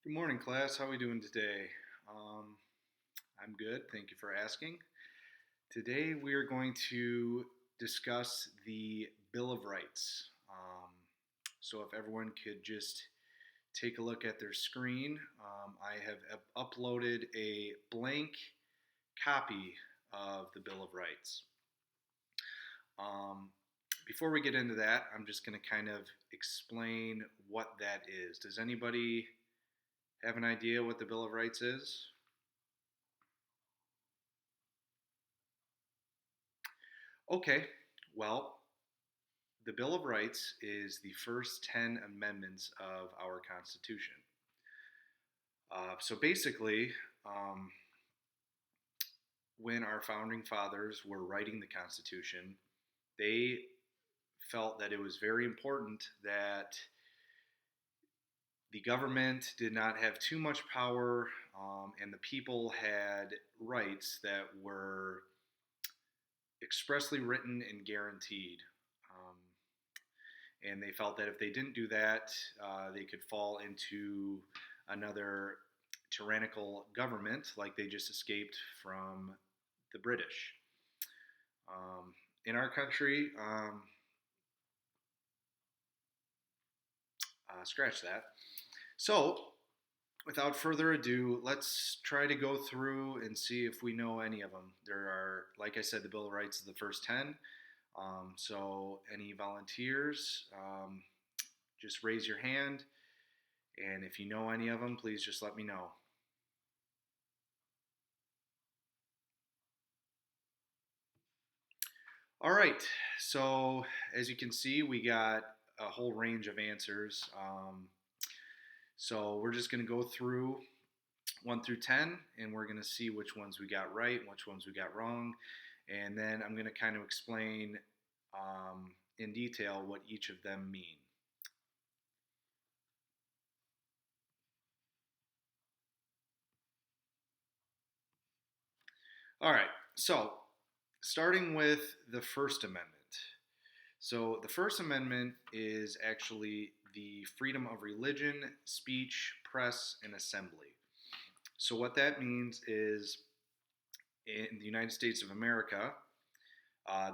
Good morning, class. How are we doing today? Um, I'm good. Thank you for asking. Today we are going to discuss the Bill of Rights. So if everyone could just take a look at their screen, I have uploaded a blank copy of the Bill of Rights. Um, Before we get into that, I'm just going to kind of explain what that is. Does anybody have an idea what the Bill of Rights is? Okay, well, the Bill of Rights is the first 10 amendments of our Constitution. So basically, um, when our founding fathers were writing the Constitution, they felt that it was very important that the government did not have too much power, and the people had rights that were expressly written and guaranteed. Um, and they felt that if they didn't do that, they could fall into another tyrannical government like they just escaped from the British. In our country, scratch that. So, without further ado, let's try to go through and see if we know any of them. There are, like I said, the Bill of Rights is the first 10. So, any volunteers, just raise your hand. And if you know any of them, please just let me know. All right. So as you can see, we got a whole range of answers. So we're just going to go through 1 through 10, and we're going to see which ones we got right and which ones we got wrong. And then I'm going to kind of explain in detail what each of them mean. All right. So starting with the First Amendment. So the First Amendment is actually the freedom of religion, speech, press, and assembly. So what that means is in the United States of America,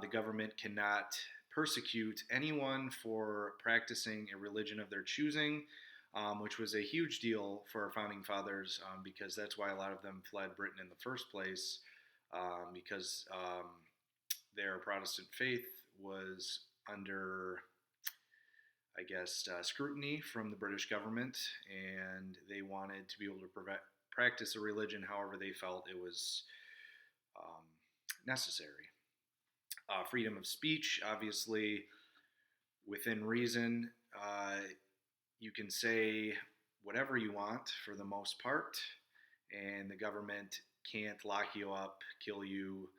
the government cannot persecute anyone for practicing a religion of their choosing, which was a huge deal for our founding fathers because that's why a lot of them fled Britain in the first place because their Protestant faith was under, I guess, scrutiny from the British government, and they wanted to be able to practice a religion however they felt it was um, necessary. Freedom of speech, obviously, within reason, you can say whatever you want for the most part, and the government can't lock you up, kill you,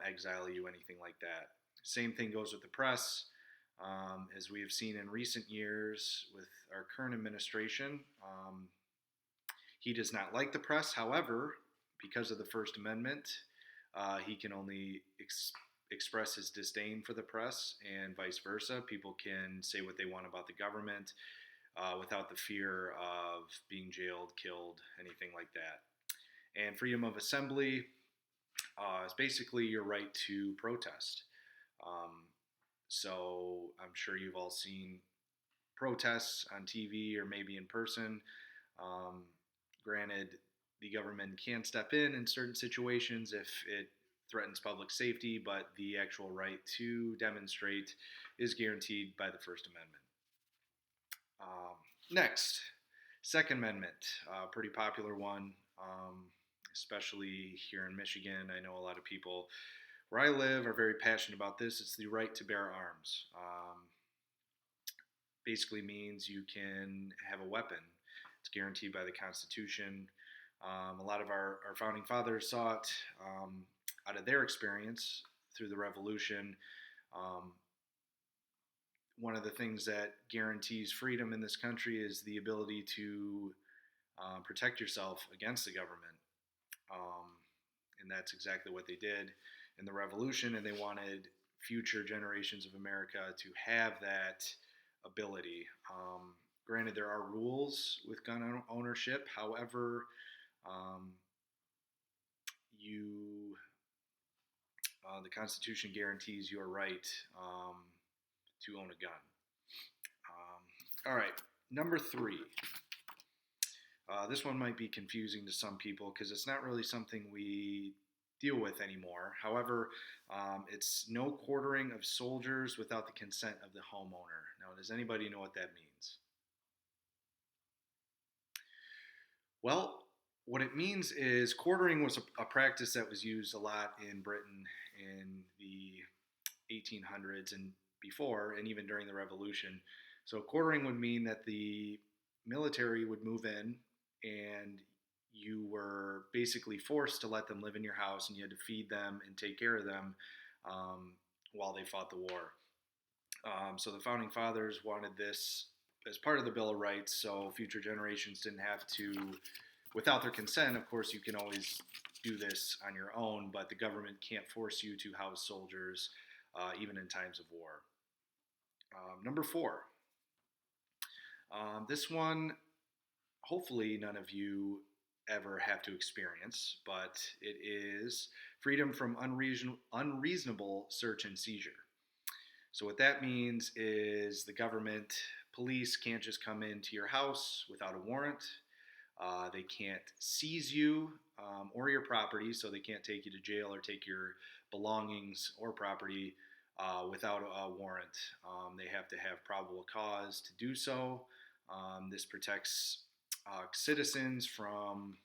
exile you, anything like that. Same thing goes with the press. As we have seen in recent years with our current administration, he does not like the press. However, because of the First Amendment, he can only express his disdain for the press, and vice versa. People can say what they want about the government without the fear of being jailed, killed, anything like that. And freedom of assembly is basically your right to protest. Um, so I'm sure you've all seen protests on TV or maybe in person. Um, Granted, the government can step in certain situations if it threatens public safety, but the actual right to demonstrate is guaranteed by the First Amendment. Next, Second Amendment, pretty popular one, especially here in Michigan. I know a lot of people where I live are very passionate about this. It's the right to bear arms. Basically means you can have a weapon. It's guaranteed by the Constitution. A lot of our founding fathers saw it out of their experience through the Revolution. Um, One of the things that guarantees freedom in this country is the ability to protect yourself against the government. Um, and that's exactly what they did in the Revolution, and they wanted future generations of America to have that ability. Granted, there are rules with gun ownership. However, um, you the Constitution guarantees your right to own a gun. All right, number three. This one might be confusing to some people because it's not really something we deal with anymore. However, it's no quartering of soldiers without the consent of the homeowner. Now, does anybody know what that means? Well, what it means is quartering was a practice that was used a lot in Britain in the 1800s and before, and even during the Revolution. So, quartering would mean that the military would move in and you were basically forced to let them live in your house and you had to feed them and take care of them while they fought the war. So the founding fathers wanted this as part of the Bill of Rights, so future generations didn't have to, without their consent. Of course, you can always do this on your own, but the government can't force you to house soldiers, even in times of war. Number four. This one, hopefully, none of you ever have to experience, but it is freedom from unreasonable search and seizure. So what that means is the government police can't just come into your house without a warrant. They can't seize you or your property, so they can't take you to jail or take your belongings or property without a warrant. They have to have probable cause to do so. This protects citizens from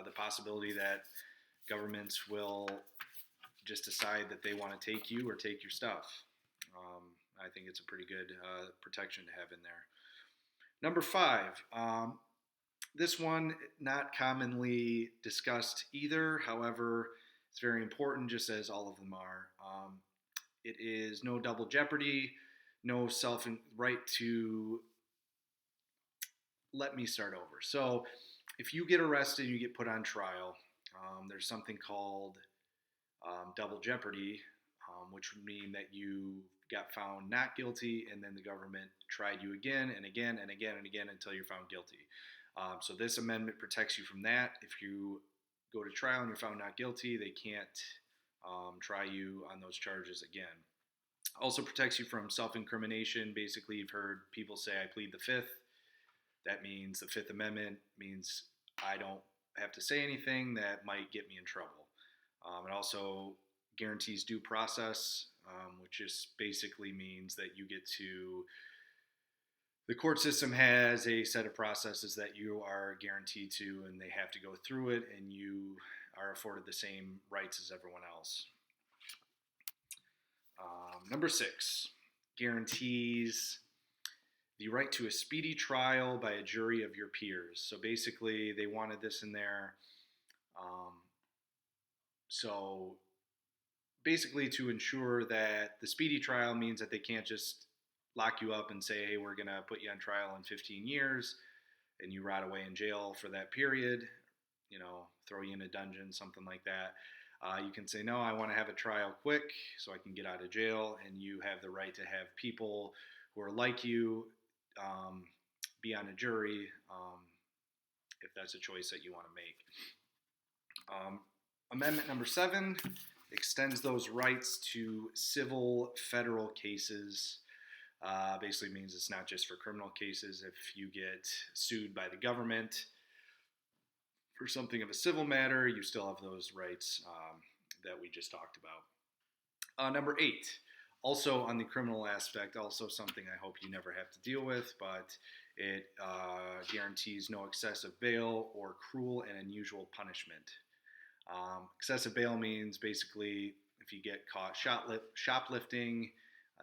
the possibility that governments will just decide that they want to take you or take your stuff. I think it's a pretty good protection to have in there. Number five, this one not commonly discussed either. However, it's very important, just as all of them are. It is no double jeopardy, no right to. Let me start over. So, if you get arrested and you get put on trial, there's something called double jeopardy, which would mean that you got found not guilty and then the government tried you again and again and again and again until you're found guilty. So this amendment protects you from that. If you go to trial and you're found not guilty, they can't try you on those charges again. Also protects you from self-incrimination. Basically, you've heard people say, I plead the fifth. That means the Fifth Amendment means I don't have to say anything that might get me in trouble. It also guarantees due process, which just basically means that you get to, the court system has a set of processes that you are guaranteed to, and they have to go through it, and you are afforded the same rights as everyone else. Number six, guarantees the right to a speedy trial by a jury of your peers. So basically, they wanted this in there. So basically, to ensure that the speedy trial means that they can't just lock you up and say, hey, we're going to put you on trial in 15 years and you rot away in jail for that period, throw you in a dungeon, something like that. You can say, no, I want to have a trial quick so I can get out of jail, and you have the right to have people who are like you be on a jury if that's a choice that you want to make. Amendment number 7 extends those rights to civil federal cases. Basically means it's not just for criminal cases. If you get sued by the government for something of a civil matter, you still have those rights that we just talked about. Number 8, also on the criminal aspect, also something I hope you never have to deal with, but it guarantees no excessive bail or cruel and unusual punishment. Excessive bail means basically if you get caught shoplifting,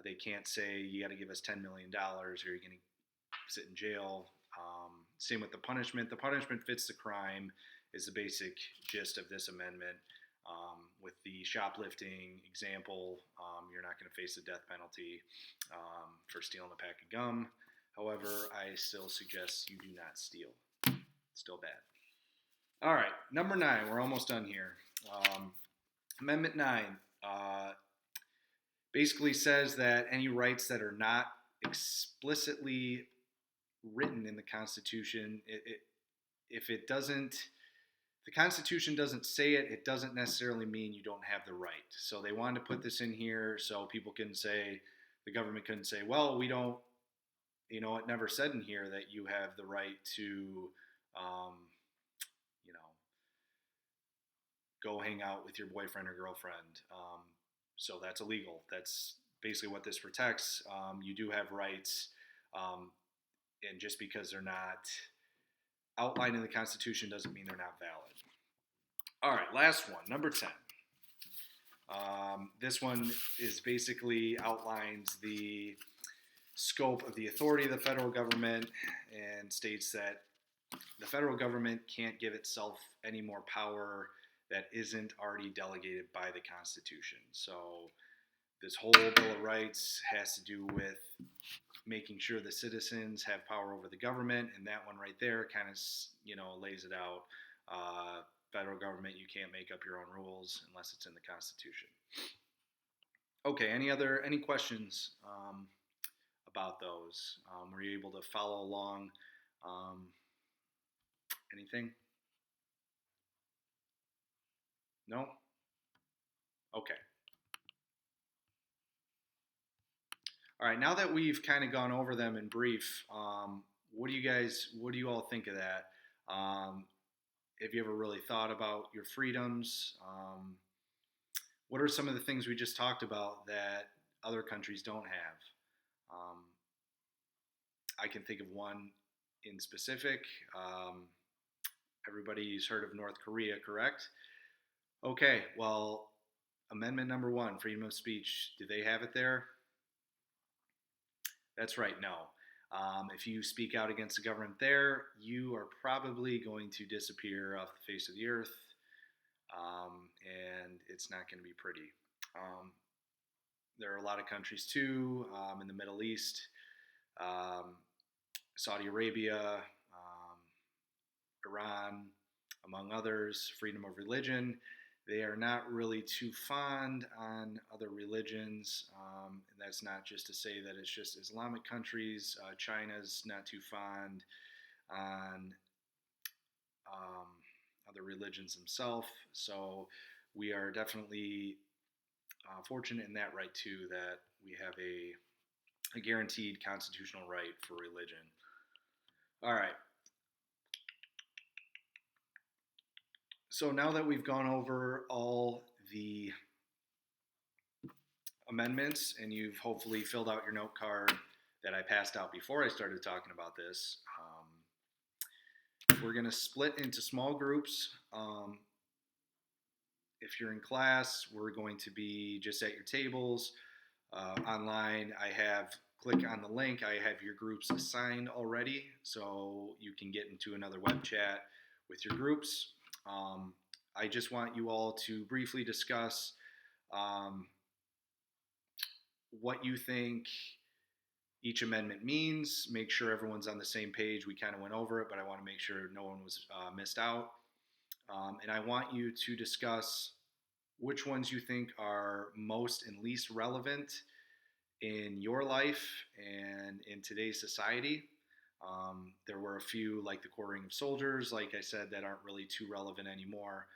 they can't say you got to give us $10 million or you're going to sit in jail. Same with the punishment. The punishment fits the crime is the basic gist of this amendment. With the shoplifting example, you're not going to face the death penalty for stealing a pack of gum. However, I still suggest you do not steal. It's still bad. All right, number 9. We're almost done here. Amendment 9 basically says that any rights that are not explicitly written in the Constitution. If it doesn't, the Constitution doesn't say it, it doesn't necessarily mean you don't have the right. So they wanted to put this in here so people can say, the government couldn't say, well, we don't, it never said in here that you have the right to, um, you know, go hang out with your boyfriend or girlfriend. So that's illegal. That's basically what this protects. You do have rights, um, and just because they're not outlined in the Constitution doesn't mean they're not valid. All right, last one, number 10. This one is basically outlines the scope of the authority of the federal government and states that the federal government can't give itself any more power that isn't already delegated by the Constitution. So this whole Bill of Rights has to do with making sure the citizens have power over the government, and that one right there kind of lays it out. Federal government, you can't make up your own rules unless it's in the Constitution. Okay, any questions about those? Were you able to follow along? Anything? No? Okay. All right, now that we've kind of gone over them in brief, what do you all think of that? Have you ever really thought about your freedoms? What are some of the things we just talked about that other countries don't have? I can think of one in specific. Everybody's heard of North Korea, correct? Okay, well, Amendment number 1, freedom of speech, do they have it there? That's right, no. If you speak out against the government there, you are probably going to disappear off the face of the earth, and it's not going to be pretty. There are a lot of countries too in the Middle East, Saudi Arabia, Iran, among others, freedom of religion. They are not really too fond on other religions. And that's not just to say that it's just Islamic countries. China's not too fond on other religions themselves. So we are definitely fortunate in that right too, that we have a guaranteed constitutional right for religion. All right. So now that we've gone over all the amendments and you've hopefully filled out your note card that I passed out before I started talking about this, we're going to split into small groups. If you're in class, we're going to be just at your tables. Online, click on the link. I have your groups assigned already, so you can get into another web chat with your groups. I just want you all to briefly discuss what you think each amendment means. Make sure everyone's on the same page. We kind of went over it, but I want to make sure no one was missed out. And I want you to discuss which ones you think are most and least relevant in your life and in today's society. There were a few, like the quartering of soldiers, like I said, that aren't really too relevant anymore.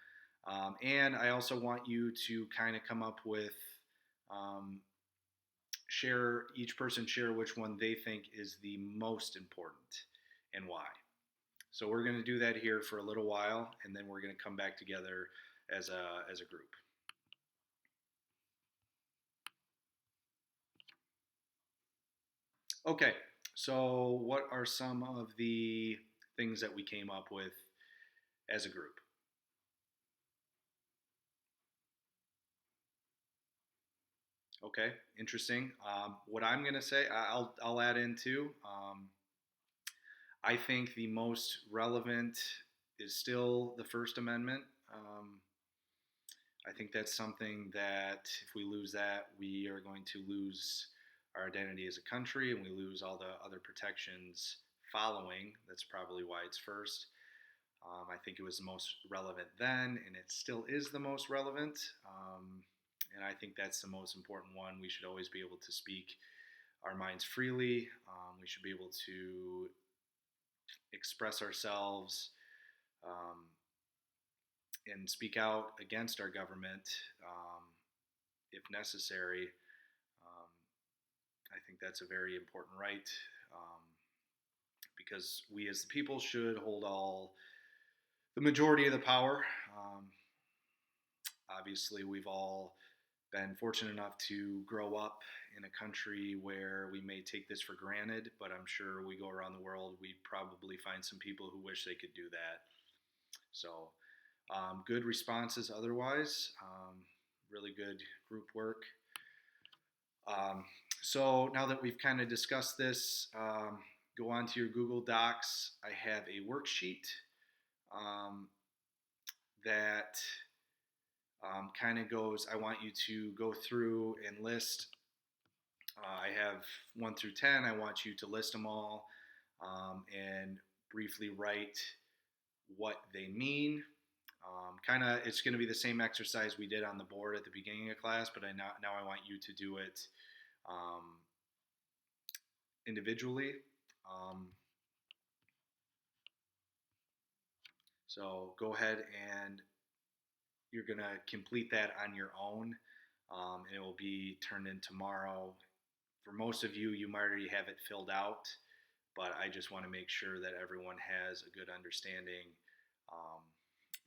And I also want you to kind of come up with, each person share which one they think is the most important and why. So we're going to do that here for a little while, and then we're going to come back together as a group. Okay, so what are some of the things that we came up with as a group? Okay, interesting. What I'm going to say, I'll add in too. I think the most relevant is still the First Amendment. I think that's something that if we lose that, we are going to lose our identity as a country, and we lose all the other protections following. That's probably why it's first. I think it was the most relevant then, and it still is the most relevant. And I think that's the most important one. We should always be able to speak our minds freely. We should be able to express ourselves, um, and speak out against our government if necessary. Um, I think that's a very important right, um, because we as the people should hold the majority of the power. Obviously, we've all been fortunate enough to grow up in a country where we may take this for granted, but I'm sure we go around the world, we probably find some people who wish they could do that. So, good responses otherwise. Really good group work. Um, so, now that we've kind of discussed this, go on to your Google Docs. I have a worksheet um, that kind of goes, I want you to go through and list. I have 1 through 10. I want you to list them all and briefly write what they mean. Kind of, it's going to be the same exercise we did on the board at the beginning of class, but now I want you to do it um, individually. Um, so go ahead and you're going to complete that on your own, and it will be turned in tomorrow. For most of you, you might already have it filled out, but I just want to make sure that everyone has a good understanding um,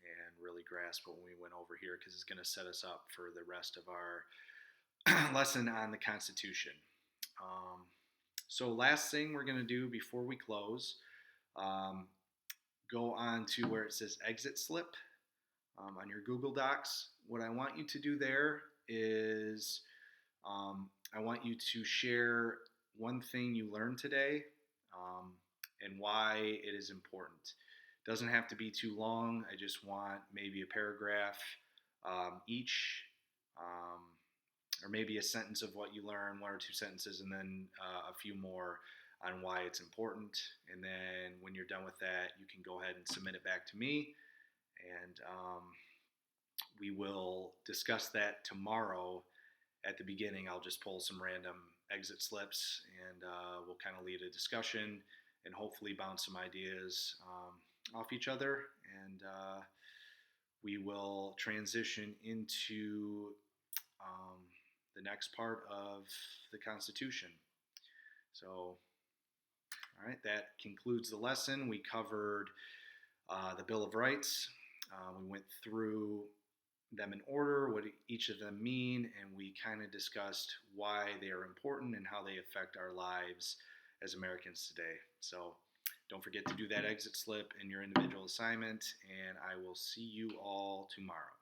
and really grasp what we went over here, because it's going to set us up for the rest of our lesson on the Constitution. Um, so, last thing we're going to do before we close, um, go on to where it says exit slip on your Google Docs. What I want you to do there is I want you to share one thing you learned today um, and why it is important. It doesn't have to be too long. I just want maybe a paragraph each, um, or maybe a sentence of what you learned, 1 or 2 sentences, and then a few more on why it's important. And then when you're done with that, you can go ahead and submit it back to me, and we will discuss that tomorrow. At the beginning, I'll just pull some random exit slips, and we'll kind of lead a discussion and hopefully bounce some ideas off each other. And we will transition into um, the next part of the Constitution. So, all right, that concludes the lesson. We covered the Bill of Rights. We went through them in order, what each of them mean, and we kind of discussed why they are important and how they affect our lives as Americans today. So don't forget to do that exit slip in your individual assignment, and I will see you all tomorrow.